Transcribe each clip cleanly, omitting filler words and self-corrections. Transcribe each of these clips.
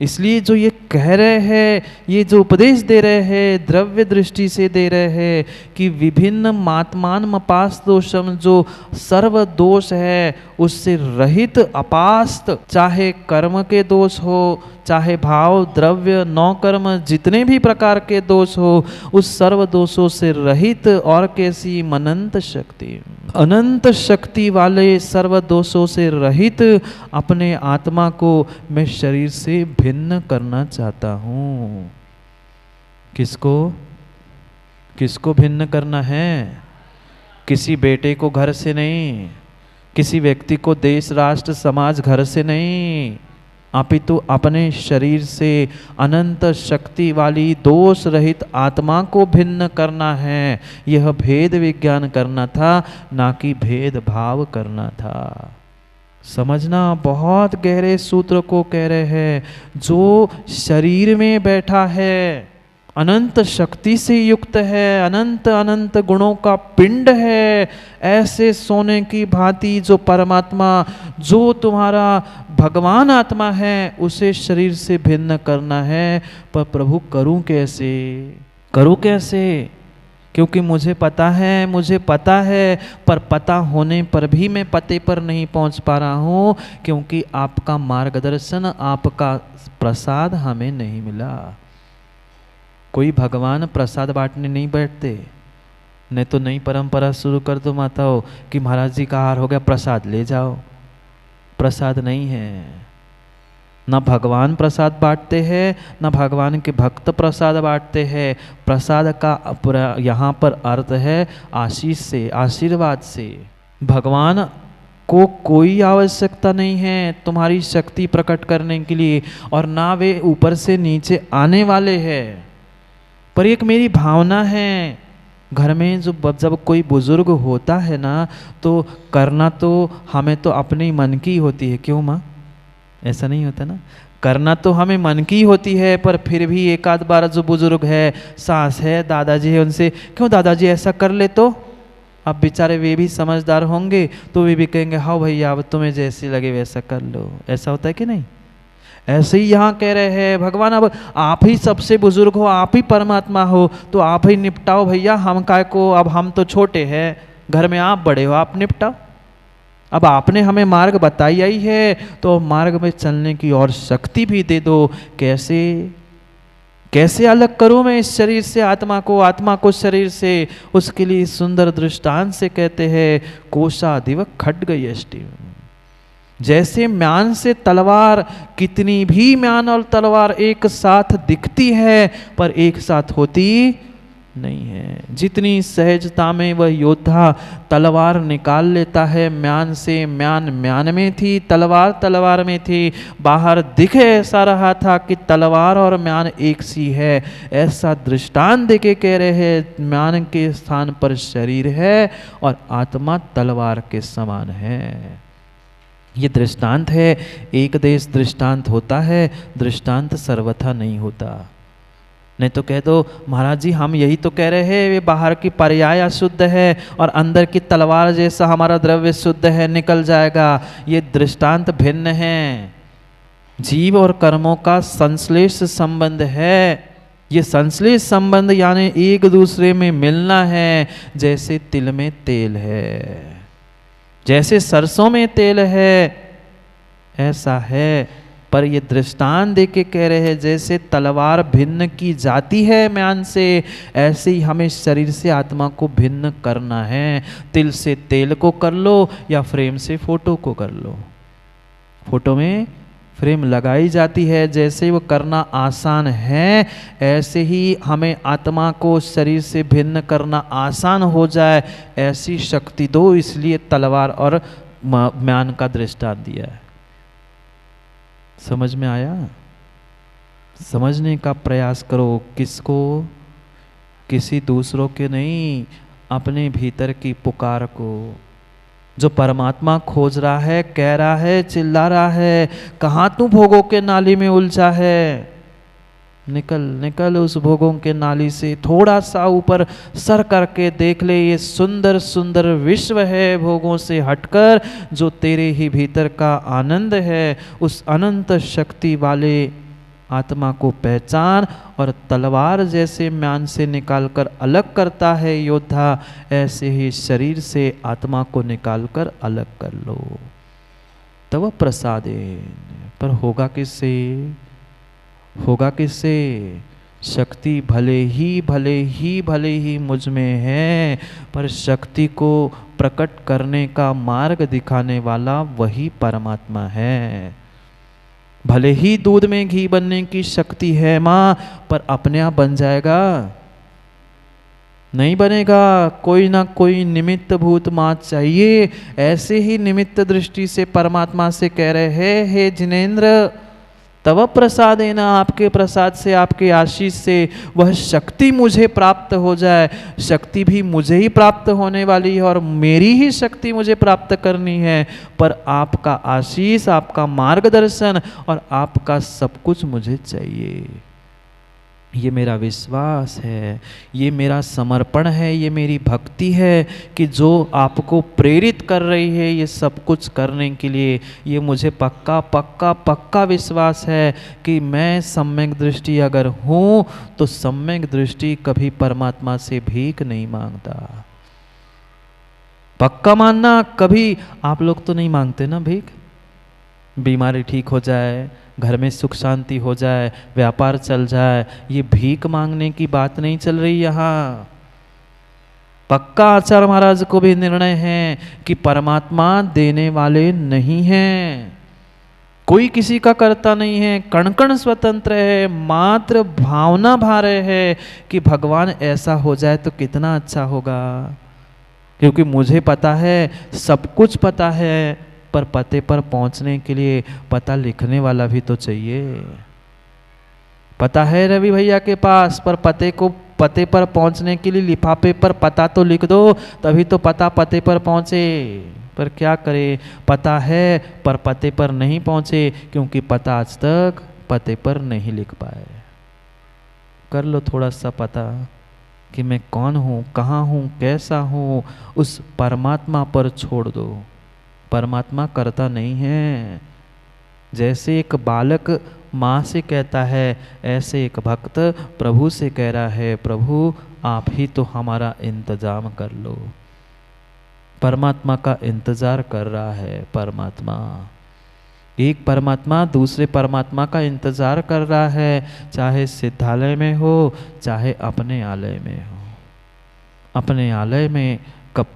इसलिए जो ये कह रहे हैं, ये जो उपदेश दे रहे हैं, द्रव्य दृष्टि से दे रहे हैं कि विभिन्न मात्मान मपास दोषम, जो सर्व दोष है उससे रहित अपास्त, चाहे कर्म के दोष हो, चाहे भाव द्रव्य नौ कर्म जितने भी प्रकार के दोष हो, उस सर्व दोषों से रहित और कैसी अनंत शक्ति, अनंत शक्ति वाले सर्व दोषों से रहित अपने आत्मा को मैं शरीर से भिन्न करना चाहता हूँ। किसको किसको भिन्न करना है? किसी बेटे को घर से नहीं, किसी व्यक्ति को देश राष्ट्र समाज घर से नहीं, अपितु अपने शरीर से अनंत शक्ति वाली दोष रहित आत्मा को भिन्न करना है। यह भेद विज्ञान करना था, ना कि भेद भाव करना था। समझना, बहुत गहरे सूत्र को कह रहे हैं। जो शरीर में बैठा है, अनंत शक्ति से युक्त है, अनंत अनंत गुणों का पिंड है, ऐसे सोने की भांति जो परमात्मा, जो तुम्हारा भगवान आत्मा है, उसे शरीर से भिन्न करना है। पर प्रभु करूं कैसे, करूं कैसे? क्योंकि मुझे पता है, पर पता होने पर भी मैं पते पर नहीं पहुंच पा रहा हूं, क्योंकि आपका मार्गदर्शन, आपका प्रसाद हमें नहीं मिला। कोई भगवान प्रसाद बांटने नहीं बैठते। नहीं तो नई परंपरा शुरू कर दो माताओं कि महाराज जी का आहार हो गया, प्रसाद ले जाओ। प्रसाद नहीं है, ना भगवान प्रसाद बांटते हैं, ना भगवान के भक्त प्रसाद बांटते हैं। प्रसाद का यहाँ पर अर्थ है आशीष से, आशीर्वाद से। भगवान को कोई आवश्यकता नहीं है तुम्हारी शक्ति प्रकट करने के लिए, और ना वे ऊपर से नीचे आने वाले हैं। पर एक मेरी भावना है, घर में जब कोई बुजुर्ग होता है ना, तो करना तो हमें तो अपने मन की होती है। क्यों माँ? ऐसा नहीं होता ना? करना तो हमें मन की होती है, पर फिर भी एक आध बार जो बुजुर्ग है, सास है, दादाजी है, उनसे क्यों दादाजी ऐसा कर ले तो? अब बेचारे वे भी समझदार होंगे तो वे भी कहेंगे हाँ भैया अब तुम्हें जैसे लगे वैसा कर लो। ऐसा होता है कि नहीं? ऐसे ही यहाँ कह रहे हैं भगवान, अब आप ही सबसे बुजुर्ग हो, आप ही परमात्मा हो, तो आप ही निपटाओ भैया, हम काय को, अब हम तो छोटे हैं, घर में आप बड़े हो, आप निपटाओ। अब आपने हमें मार्ग बताई आई है, तो मार्ग में चलने की और शक्ति भी दे दो। कैसे कैसे अलग करूं मैं इस शरीर से आत्मा को, आत्मा को शरीर से? उसके लिए सुंदर दृष्टांत से कहते हैं कोशादिव खड्ग यष्टि। जैसे म्यान से तलवार, कितनी भी म्यान और तलवार एक साथ दिखती है पर एक साथ होती नहीं है। जितनी सहजता में वह योद्धा तलवार निकाल लेता है म्यान से, म्यान म्यान में थी, तलवार तलवार में थी, बाहर दिख ऐसा रहा था कि तलवार और म्यान एक सी है। ऐसा दृष्टांत देके कह रहे हैं म्यान के स्थान पर शरीर है और आत्मा तलवार के समान है। ये दृष्टांत है। एक देश दृष्टांत होता है, दृष्टांत सर्वथा नहीं होता। नहीं तो कह दो महाराज जी हम यही तो कह रहे हैं, वे बाहर की पर्याय अशुद्ध है और अंदर की तलवार जैसा हमारा द्रव्य शुद्ध है, निकल जाएगा। ये दृष्टांत भिन्न है। जीव और कर्मों का संश्लेष संबंध है। ये संश्लेष संबंध यानी एक दूसरे में मिलना है। जैसे तिल में तेल है, जैसे सरसों में तेल है, ऐसा है। पर ये दृष्टांत देके कह रहे हैं जैसे तलवार भिन्न की जाती है म्यान से, ऐसे ही हमें शरीर से आत्मा को भिन्न करना है। तिल से तेल को कर लो या फ्रेम से फोटो को कर लो। फोटो में फ्रेम लगाई जाती है, जैसे वो करना आसान है ऐसे ही हमें आत्मा को शरीर से भिन्न करना आसान हो जाए, ऐसी शक्ति दो। इसलिए तलवार और म्यान का दृष्टांत दिया है। समझ में आया? समझने का प्रयास करो। किसको? किसी दूसरों के नहीं, अपने भीतर की पुकार को। जो परमात्मा खोज रहा है, कह रहा है, चिल्ला रहा है, कहाँ तू भोगों के नाली में उलझा है? निकल निकल उस भोगों के नाली से, थोड़ा सा ऊपर सर करके देख ले। ये सुंदर सुंदर विश्व है भोगों से हटकर, जो तेरे ही भीतर का आनंद है। उस अनंत शक्ति वाले आत्मा को पहचान, और तलवार जैसे म्यान से निकालकर अलग करता है योद्धा, ऐसे ही शरीर से आत्मा को निकालकर अलग कर लो। तब प्रसादेन, पर होगा किससे? होगा किससे? शक्ति भले ही मुझ में है, पर शक्ति को प्रकट करने का मार्ग दिखाने वाला वही परमात्मा है। भले ही दूध में घी बनने की शक्ति है माँ, पर अपने आप बन जाएगा? नहीं बनेगा। कोई ना कोई निमित्त भूत माँ चाहिए। ऐसे ही निमित्त दृष्टि से परमात्मा से कह रहे हैं, हे जिनेंद्र, तव प्रसाद है ना, आपके प्रसाद से, आपके आशीष से वह शक्ति मुझे प्राप्त हो जाए। शक्ति भी मुझे ही प्राप्त होने वाली है और मेरी ही शक्ति मुझे प्राप्त करनी है, पर आपका आशीष, आपका मार्गदर्शन और आपका सब कुछ मुझे चाहिए। ये मेरा विश्वास है, ये मेरा समर्पण है, ये मेरी भक्ति है कि जो आपको प्रेरित कर रही है ये सब कुछ करने के लिए। ये मुझे पक्का पक्का पक्का विश्वास है कि मैं सम्यक दृष्टि अगर हूँ तो सम्यक दृष्टि कभी परमात्मा से भीख नहीं मांगता। पक्का मानना। कभी आप लोग तो नहीं मांगते ना भीख? बीमारी ठीक हो जाए, घर में सुख शांति हो जाए, व्यापार चल जाए, ये भीख मांगने की बात नहीं चल रही यहाँ। पक्का आचार्य महाराज को भी निर्णय है कि परमात्मा देने वाले नहीं हैं, कोई किसी का करता नहीं है, कण कण स्वतंत्र है, मात्र भावना भा रहे है कि भगवान ऐसा हो जाए तो कितना अच्छा होगा। क्योंकि मुझे पता है, सब कुछ पता है, पर पते पर पहुंचने के लिए पता लिखने वाला भी तो चाहिए। पता है रवि भैया के पास, पर पते पर पहुंचने के लिए लिफाफे पर पता तो लिख दो, तभी तो पता पते पर पहुंचे। पर क्या करे, पता है पर पते पर नहीं पहुंचे, क्योंकि पता आज तक पते पर नहीं लिख पाए। कर लो थोड़ा सा पता कि मैं कौन हूँ, कहाँ हूँ, कैसा हूँ, उस परमात्मा पर छोड़ दो। परमात्मा करता नहीं है। जैसे एक बालक माँ से कहता है, ऐसे एक भक्त प्रभु से कह रहा है, प्रभु आप ही तो हमारा इंतजाम कर लो। परमात्मा का इंतजार कर रहा है परमात्मा। एक परमात्मा दूसरे परमात्मा का इंतजार कर रहा है, चाहे सिद्धालय में हो, चाहे अपने आलय में हो। अपने आलय में कब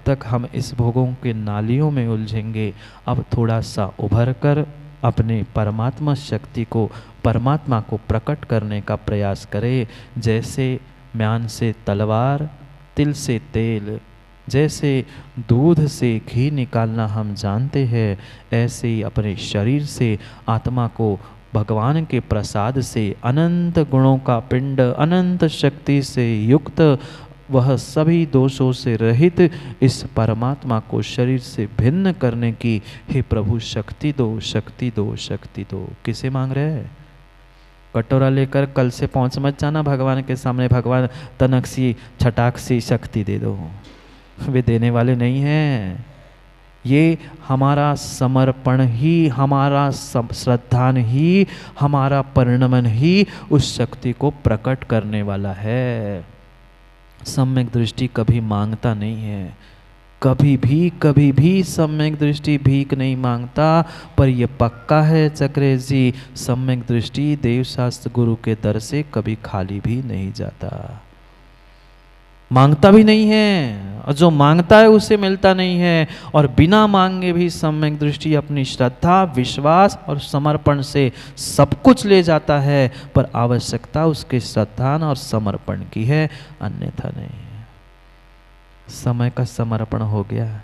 तक हम इस भोगों के नालियों में उलझेंगे। अब थोड़ा सा उभर कर अपने परमात्मा शक्ति को, परमात्मा को प्रकट करने का प्रयास करें। जैसे म्यान से तलवार, तिल से तेल, जैसे दूध से घी निकालना हम जानते हैं, ऐसे ही अपने शरीर से आत्मा को भगवान के प्रसाद से अनंत गुणों का पिंड, अनंत शक्ति से युक्त, वह सभी दोषों से रहित इस परमात्मा को शरीर से भिन्न करने की, हे प्रभु शक्ति दो, शक्ति दो, शक्ति दो। किसे मांग रहे हैं? कटोरा लेकर कल से पहुंच मत जाना भगवान के सामने, भगवान तनक सी छटाक सी शक्ति दे दो। वे देने वाले नहीं हैं। ये हमारा समर्पण ही, हमारा श्रद्धान ही, हमारा परिणमन ही उस शक्ति को प्रकट करने वाला है। सम्यक दृष्टि कभी मांगता नहीं है, कभी भी सम्यक दृष्टि भीख नहीं मांगता। पर यह पक्का है चक्रेश जी, सम्यक दृष्टि देवशास्त्र गुरु के दर से कभी खाली भी नहीं जाता, मांगता भी नहीं है, और जो मांगता है उसे मिलता नहीं है। और बिना मांगे भी सम्यक दृष्टि अपनी श्रद्धा, विश्वास और समर्पण से सब कुछ ले जाता है, पर आवश्यकता उसके श्रद्धा और समर्पण की है, अन्यथा नहीं है। समय का समर्पण हो गया,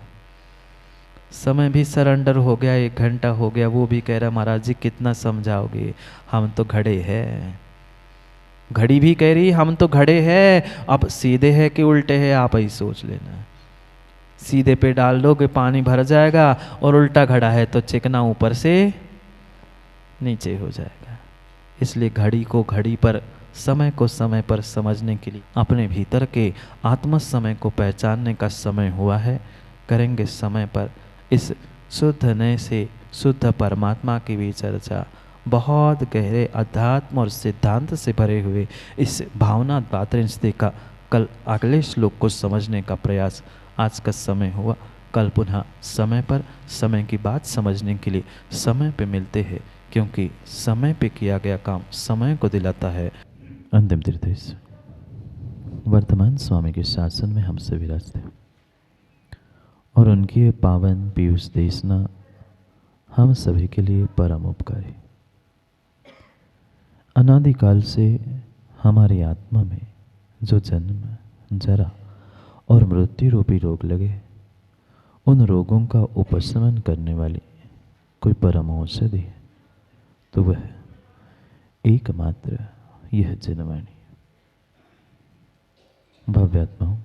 समय भी सरेंडर हो गया, 1 घंटा हो गया, वो भी कह रहा महाराज जी कितना समझाओगे, हम तो घड़े हैं। घड़ी भी कह रही हम तो घड़े हैं, अब सीधे है कि उल्टे है आप ही सोच लेना। सीधे पे डाल दोगे पानी भर जाएगा, और उल्टा घड़ा है तो चिकना ऊपर से नीचे हो जाएगा। इसलिए घड़ी को घड़ी पर, समय को समय पर समझने के लिए अपने भीतर के आत्म समय को पहचानने का समय हुआ है। करेंगे समय पर इस शुद्ध नए से शुद्ध परमात्मा की भी चर्चा। बहुत गहरे अध्यात्म और सिद्धांत से भरे हुए इस भावना द्वात्रिंशते का कल अगले श्लोक को समझने का प्रयास आज का समय हुआ। कल पुनः समय पर समय की बात समझने के लिए समय पे मिलते हैं, क्योंकि समय पे किया गया काम समय को दिलाता है। अंतिम निर्देश वर्तमान स्वामी के शासन में हमसे विराजते और उनकी ये पावन पीयूष देशना हम सभी के लिए परम उपकारी। अनादिकाल से हमारी आत्मा में जो जन्म, जरा और मृत्यु रूपी रोग लगे, उन रोगों का उपशमन करने वाली कोई परम औषधि है तो वह एकमात्र यह जनवाणी। भव्यात्माओं,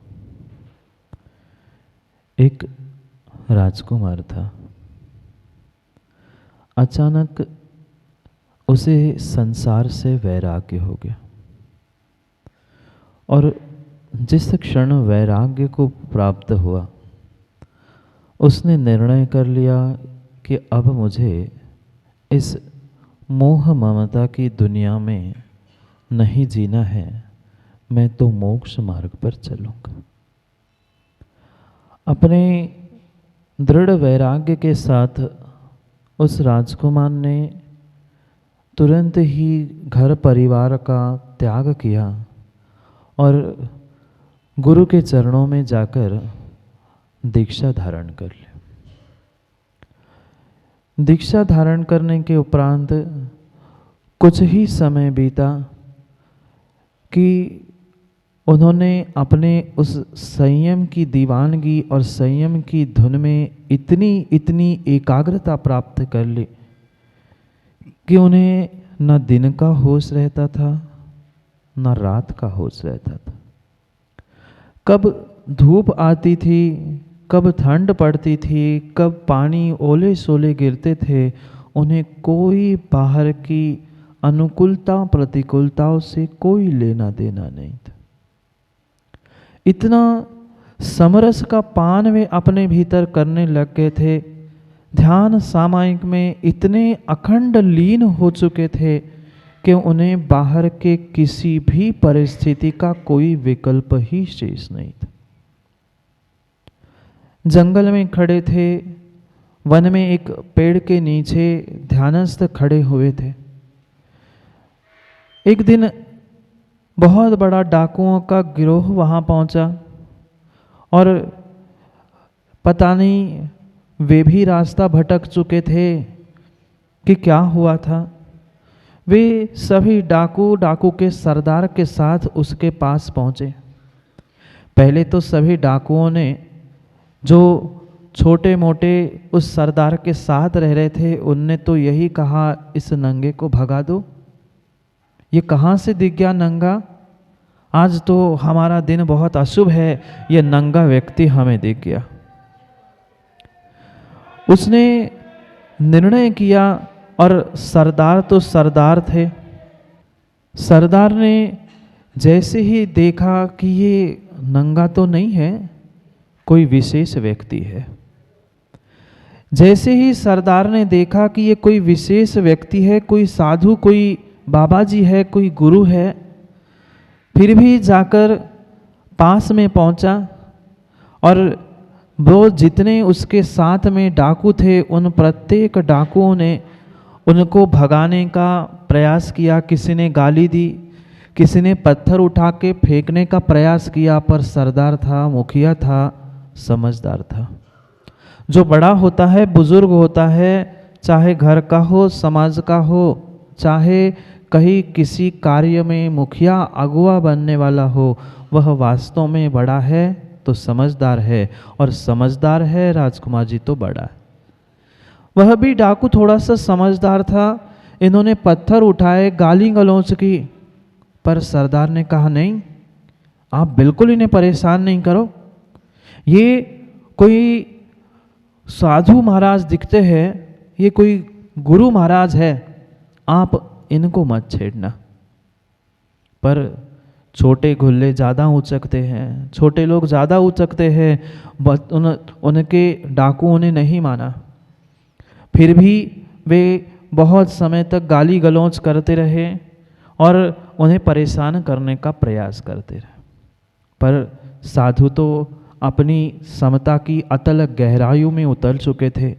एक राजकुमार था। अचानक उसे संसार से वैराग्य हो गया और जिस क्षण वैराग्य को प्राप्त हुआ उसने निर्णय कर लिया कि अब मुझे इस मोह ममता की दुनिया में नहीं जीना है, मैं तो मोक्ष मार्ग पर चलूँगा। अपने दृढ़ वैराग्य के साथ उस राजकुमार ने तुरंत ही घर परिवार का त्याग किया और गुरु के चरणों में जाकर दीक्षा धारण कर ली। दीक्षा धारण करने के उपरांत कुछ ही समय बीता कि उन्होंने अपने उस संयम की दीवानगी और संयम की धुन में इतनी एकाग्रता प्राप्त कर ली कि उन्हें न दिन का होश रहता था न रात का होश रहता था। कब धूप आती थी, कब ठंड पड़ती थी, कब पानी ओले सोले गिरते थे, उन्हें कोई बाहर की अनुकूलता प्रतिकूलताओं से कोई लेना देना नहीं था। इतना समरस का पान वे अपने भीतर करने लग गए थे, ध्यान सामायिक में इतने अखंड लीन हो चुके थे कि उन्हें बाहर के किसी भी परिस्थिति का कोई विकल्प ही शेष नहीं था। जंगल में खड़े थे, वन में एक पेड़ के नीचे ध्यानस्थ खड़े हुए थे। एक दिन बहुत बड़ा डाकुओं का गिरोह वहाँ पहुँचा और पता नहीं वे भी रास्ता भटक चुके थे कि क्या हुआ था। वे सभी डाकू के सरदार के साथ उसके पास पहुँचे। पहले तो सभी डाकुओं ने जो छोटे मोटे उस सरदार के साथ रह रहे थे उनने तो यही कहा, इस नंगे को भगा दो, ये कहाँ से दिख गया नंगा, आज तो हमारा दिन बहुत अशुभ है, ये नंगा व्यक्ति हमें दिख गया। उसने निर्णय किया और सरदार तो सरदार थे। सरदार ने जैसे ही देखा कि ये नंगा तो नहीं है, कोई विशेष व्यक्ति है। जैसे ही सरदार ने देखा कि ये कोई विशेष व्यक्ति है, कोई साधु, कोई बाबा जी है, कोई गुरु है, फिर भी जाकर पास में पहुंचा और वो जितने उसके साथ में डाकू थे उन प्रत्येक डाकुओं ने उनको भगाने का प्रयास किया। किसी ने गाली दी, किसी ने पत्थर उठा के फेंकने का प्रयास किया, पर सरदार था, मुखिया था, समझदार था। जो बड़ा होता है, बुजुर्ग होता है, चाहे घर का हो, समाज का हो, चाहे कहीं किसी कार्य में मुखिया अगुआ बनने वाला हो, वह वास्तव में बड़ा है तो समझदार है, और समझदार है राजकुमार जी तो बड़ा है। वह भी डाकू थोड़ा सा समझदार था। इन्होंने पत्थर उठाए, गाली गलौच की, पर सरदार ने कहा नहीं, आप बिल्कुल इन्हें परेशान नहीं करो, ये कोई साधु महाराज दिखते हैं, ये कोई गुरु महाराज है, आप इनको मत छेड़ना। पर छोटे घुल्ले ज़्यादा उचकते हैं, छोटे लोग ज़्यादा उचकते हैं, उनके डाकुओं ने नहीं माना। फिर भी वे बहुत समय तक गाली गलौज करते रहे और उन्हें परेशान करने का प्रयास करते रहे। पर साधु तो अपनी समता की अतल गहराइयों में उतर चुके थे,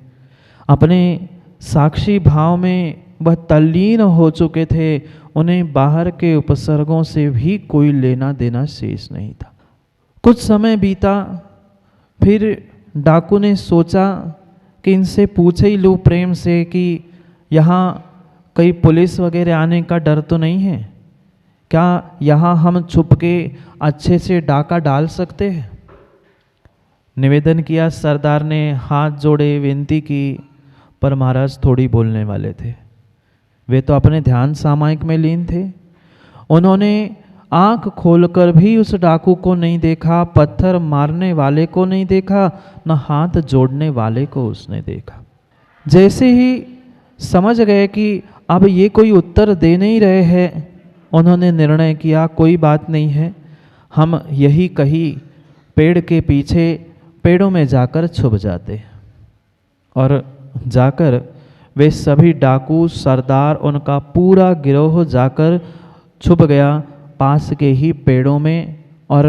अपने साक्षी भाव में वह तल्लीन हो चुके थे। उन्हें बाहर के उपसर्गों से भी कोई लेना देना शेष नहीं था। कुछ समय बीता, फिर डाकू ने सोचा कि इनसे पूछे ही लूँ प्रेम से कि यहाँ कहीं पुलिस वगैरह आने का डर तो नहीं है, क्या यहाँ हम छुप के अच्छे से डाका डाल सकते हैं। निवेदन किया, सरदार ने हाथ जोड़े, विनती की, पर महाराज थोड़ी बोलने वाले थे। वे तो अपने ध्यान सामायिक में लीन थे। उन्होंने आंख खोलकर भी उस डाकू को नहीं देखा, पत्थर मारने वाले को नहीं देखा, न हाथ जोड़ने वाले को उसने देखा। जैसे ही समझ गए कि अब ये कोई उत्तर दे नहीं रहे हैं, उन्होंने निर्णय किया कोई बात नहीं है, हम यही कहीं पेड़ के पीछे पेड़ों में जाकर छुप जाते हैं। और जाकर वे सभी डाकू, सरदार, उनका पूरा गिरोह जाकर छुप गया पास के ही पेड़ों में, और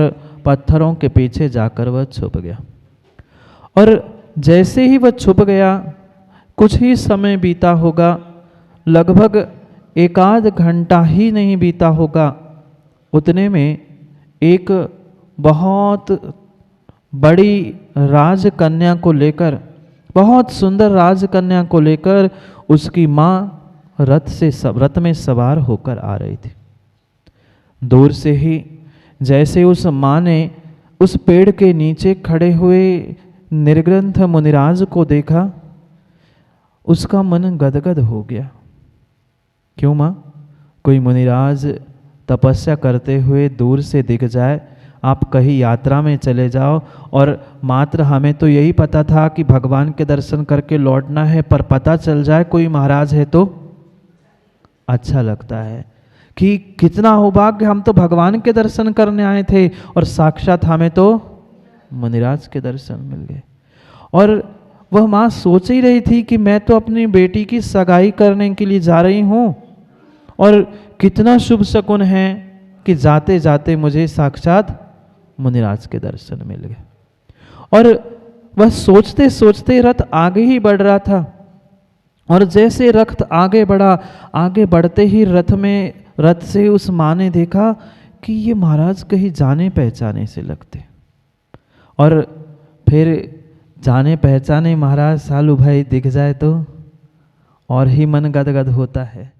पत्थरों के पीछे जाकर वह छुप गया। और जैसे ही वह छुप गया, कुछ ही समय बीता होगा, लगभग एक आध घंटा ही नहीं बीता होगा, उतने में एक बहुत बड़ी राजकन्या को लेकर, बहुत सुंदर राजकन्या को लेकर उसकी माँ रथ में सवार होकर आ रही थी। दूर से ही जैसे उस माँ ने उस पेड़ के नीचे खड़े हुए निर्ग्रंथ मुनिराज को देखा, उसका मन गदगद हो गया। क्यों माँ, कोई मुनिराज तपस्या करते हुए दूर से दिख जाए, आप कहीं यात्रा में चले जाओ और मात्र हमें तो यही पता था कि भगवान के दर्शन करके लौटना है, पर पता चल जाए कोई महाराज है तो अच्छा लगता है कि कितना हो भाग्य, हम तो भगवान के दर्शन करने आए थे और साक्षात हमें तो मुनिराज के दर्शन मिल गए। और वह माँ सोच ही रही थी कि मैं तो अपनी बेटी की सगाई करने के लिए जा रही हूँ, और कितना शुभ शकुन है कि जाते जाते मुझे साक्षात मुनिराज के दर्शन मिल गए। और वह सोचते सोचते रथ आगे ही बढ़ रहा था, और जैसे रथ आगे बढ़ा, आगे बढ़ते ही रथ से उस माँ ने देखा कि ये महाराज कहीं जाने पहचाने से लगते। और फिर जाने पहचाने महाराज सालू भाई दिख जाए तो और ही मन गदगद होता है।